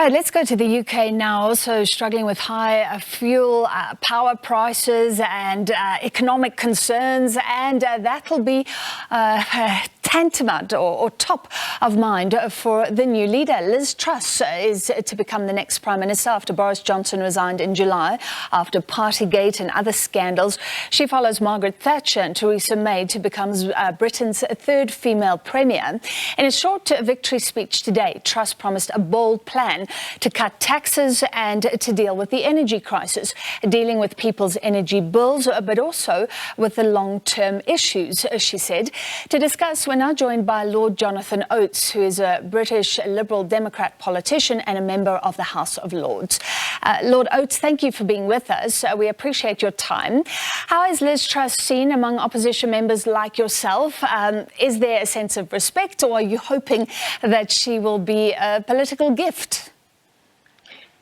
Right, let's go to the UK now, also struggling with high fuel power prices and economic concerns, and that'll be tantamount or top of mind for the new leader. Liz Truss is to become the next Prime Minister after Boris Johnson resigned in July after Partygate and other scandals. She follows Margaret Thatcher and Theresa May to become Britain's third female Premier. In a short victory speech today, Truss promised a bold plan to cut taxes and to deal with the energy crisis, dealing with people's energy bills, but also with the long-term issues, she said. To discuss, we're now joined by Lord Jonathan Oates, who is a British Liberal Democrat politician and a member of the House of Lords. Lord Oates, thank you for being with us. We appreciate your time. How is Liz Truss seen among opposition members like yourself? Is there a sense of respect, or are you hoping that she will be a political gift?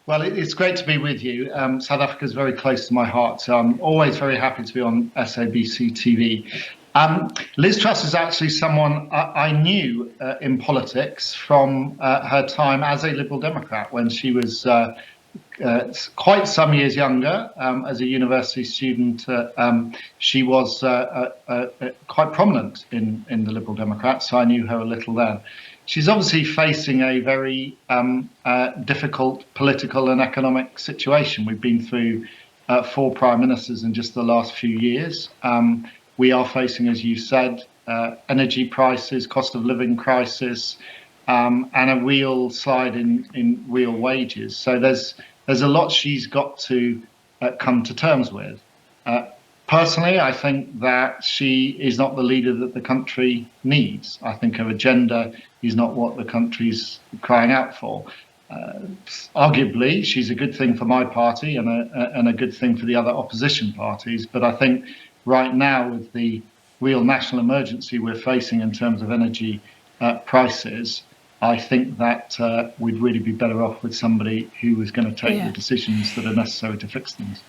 Well, it's great to be with you. South Africa is very close to my heart, so I'm always very happy to be on SABC TV. Liz Truss is actually someone I knew in politics from her time as a Liberal Democrat when she was quite some years younger. As a university student, she was quite prominent in the Liberal Democrats, so I knew her a little then. She's obviously facing a very difficult political and economic situation. We've been through 4 prime ministers in just the last few years. We are facing, as you said, energy prices, cost of living crisis, and a real slide in real wages. So there's a lot she's got to come to terms with. Personally, I think that she is not the leader that the country needs. I think her agenda is not what the country's crying out for. Arguably, she's a good thing for my party and a good thing for the other opposition parties. But I think right now, with the real national emergency we're facing in terms of energy prices, I think that we'd really be better off with somebody who was going to take the decisions that are necessary to fix things.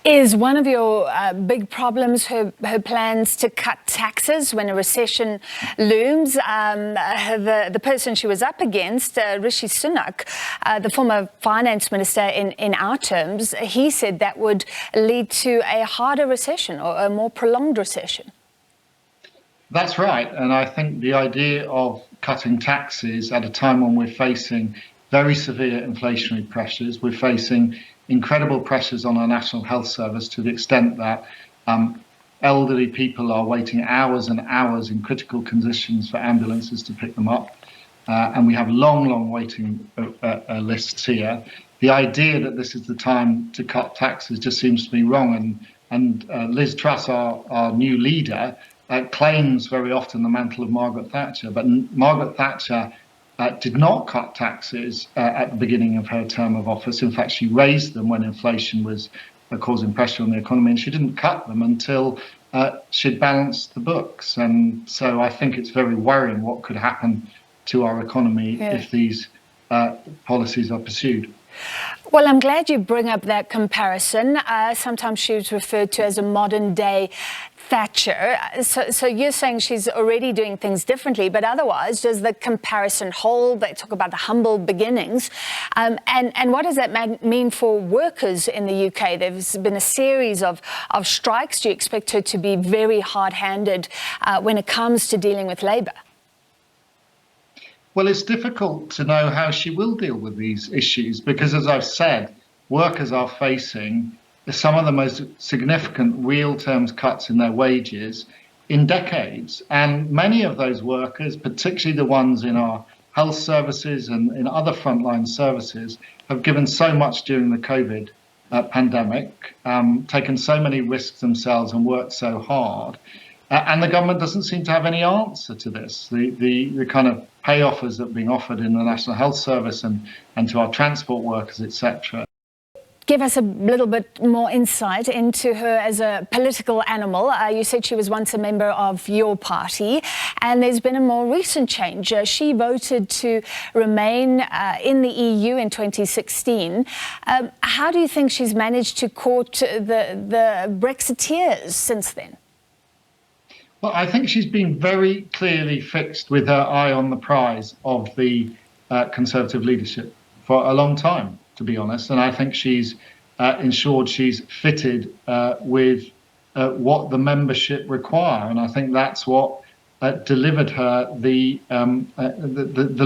Is one of your big problems her plans to cut taxes when a recession looms? The person she was up against, Rishi Sunak, the former finance minister in our terms, he said that would lead to a harder recession or a more prolonged recession. That's right. And I think the idea of cutting taxes at a time when we're facing very severe inflationary pressures, we're facing incredible pressures on our National Health Service to the extent that elderly people are waiting hours and hours in critical conditions for ambulances to pick them up. And we have long waiting lists here. The idea that this is the time to cut taxes just seems to be wrong. And Liz Truss, our new leader, claims very often the mantle of Margaret Thatcher. But Margaret Thatcher did not cut taxes at the beginning of her term of office. In fact, she raised them when inflation was causing pressure on the economy, and she didn't cut them until she'd balanced the books. And so I think it's very worrying what could happen to our economy if these policies are pursued. Well, I'm glad you bring up that comparison. Sometimes she was referred to as a modern-day Thatcher. So you're saying she's already doing things differently, but otherwise, does the comparison hold? They talk about the humble beginnings. And what does that mean for workers in the UK? There's been a series of strikes. Do you expect her to be very hard-handed when it comes to dealing with labour? Well, it's difficult to know how she will deal with these issues because, as I've said, workers are facing some of the most significant real terms cuts in their wages in decades. And many of those workers, particularly the ones in our health services and in other frontline services, have given so much during the COVID pandemic, taken so many risks themselves and worked so hard. And the government doesn't seem to have any answer to this. The kind of pay offers that are being offered in the National Health Service and to our transport workers, etc. Give us a little bit more insight into her as a political animal. You said she was once a member of your party, and there's been a more recent change. She voted to remain in the EU in 2016. How do you think she's managed to court the Brexiteers since then? Well, I think she's been very clearly fixed with her eye on the prize of the Conservative leadership for a long time, to be honest. And I think she's ensured she's fitted with what the membership require. And I think that's what delivered her the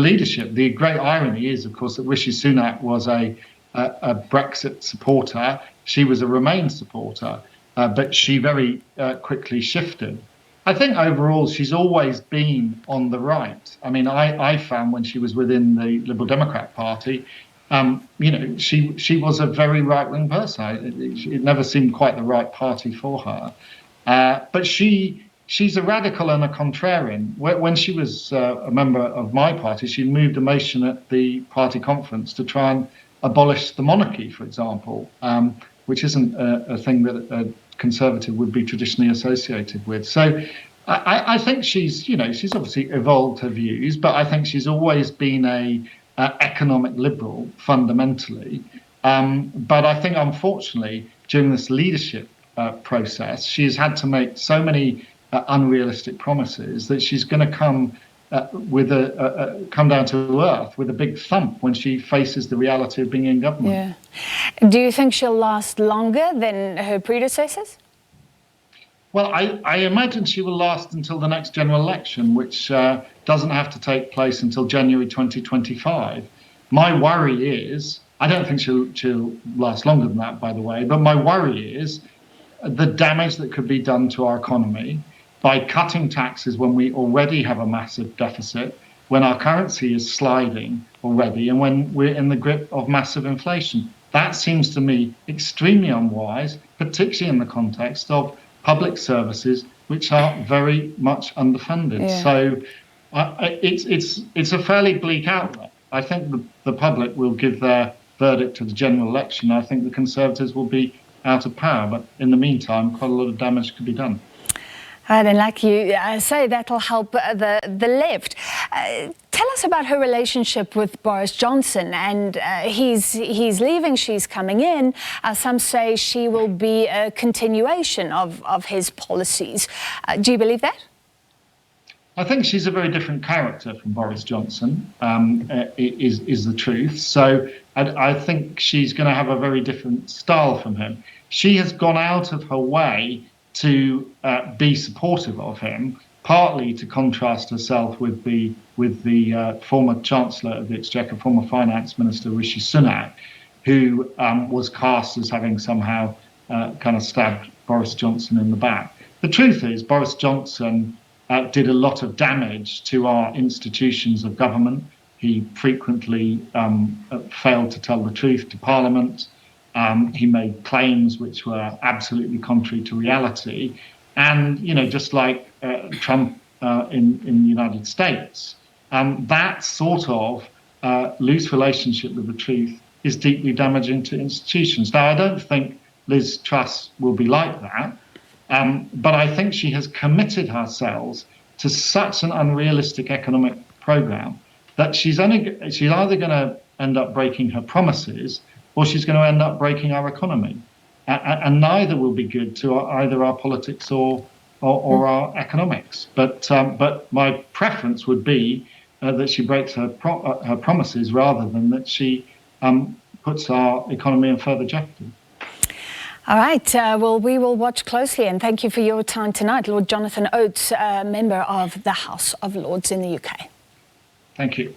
leadership. The great irony is, of course, that Rishi Sunak was a Brexit supporter. She was a Remain supporter, but she very quickly shifted. I think overall she's always been on the right. I mean, I found when she was within the Liberal Democrat Party, she was a very right-wing person. It never seemed quite the right party for her. But she's a radical and a contrarian. When she was a member of my party, she moved a motion at the party conference to try and abolish the monarchy, for example, which isn't a thing that a Conservative would be traditionally associated with. So I think she's obviously evolved her views, but I think she's always been a economic liberal fundamentally. But I think, unfortunately, during this leadership process, she's had to make so many unrealistic promises that she's going to come come down to earth with a big thump when she faces the reality of being in government. Yeah. Do you think she'll last longer than her predecessors? Well, I imagine she will last until the next general election, which doesn't have to take place until January 2025. My worry is, I don't think she'll last longer than that, by the way, but my worry is the damage that could be done to our economy by cutting taxes when we already have a massive deficit, when our currency is sliding already, and when we're in the grip of massive inflation. That seems to me extremely unwise, particularly in the context of public services, which are very much underfunded. Yeah. So it's a fairly bleak outlook. I think the public will give their verdict to the general election. I think the Conservatives will be out of power, but in the meantime, quite a lot of damage could be done. Right, and like you say, that'll help the left. Tell us about her relationship with Boris Johnson. And he's leaving, she's coming in. Some say she will be a continuation of his policies. Do you believe that? I think she's a very different character from Boris Johnson, is the truth. So I think she's going to have a very different style from him. She has gone out of her way to be supportive of him, partly to contrast herself with the former Chancellor of the Exchequer, former Finance Minister Rishi Sunak, who was cast as having somehow kind of stabbed Boris Johnson in the back. The truth is, Boris Johnson did a lot of damage to our institutions of government. He frequently failed to tell the truth to Parliament. He made claims which were absolutely contrary to reality. And, just like Trump in the United States, that sort of loose relationship with the truth is deeply damaging to institutions. Now, I don't think Liz Truss will be like that, but I think she has committed herself to such an unrealistic economic program that she's either going to end up breaking her promises or she's going to end up breaking our economy. And neither will be good to either our politics or our economics. But my preference would be that she breaks her promises rather than that she puts our economy in further jeopardy. All right. Well, we will watch closely, and thank you for your time tonight. Lord Jonathan Oates, member of the House of Lords in the UK. Thank you.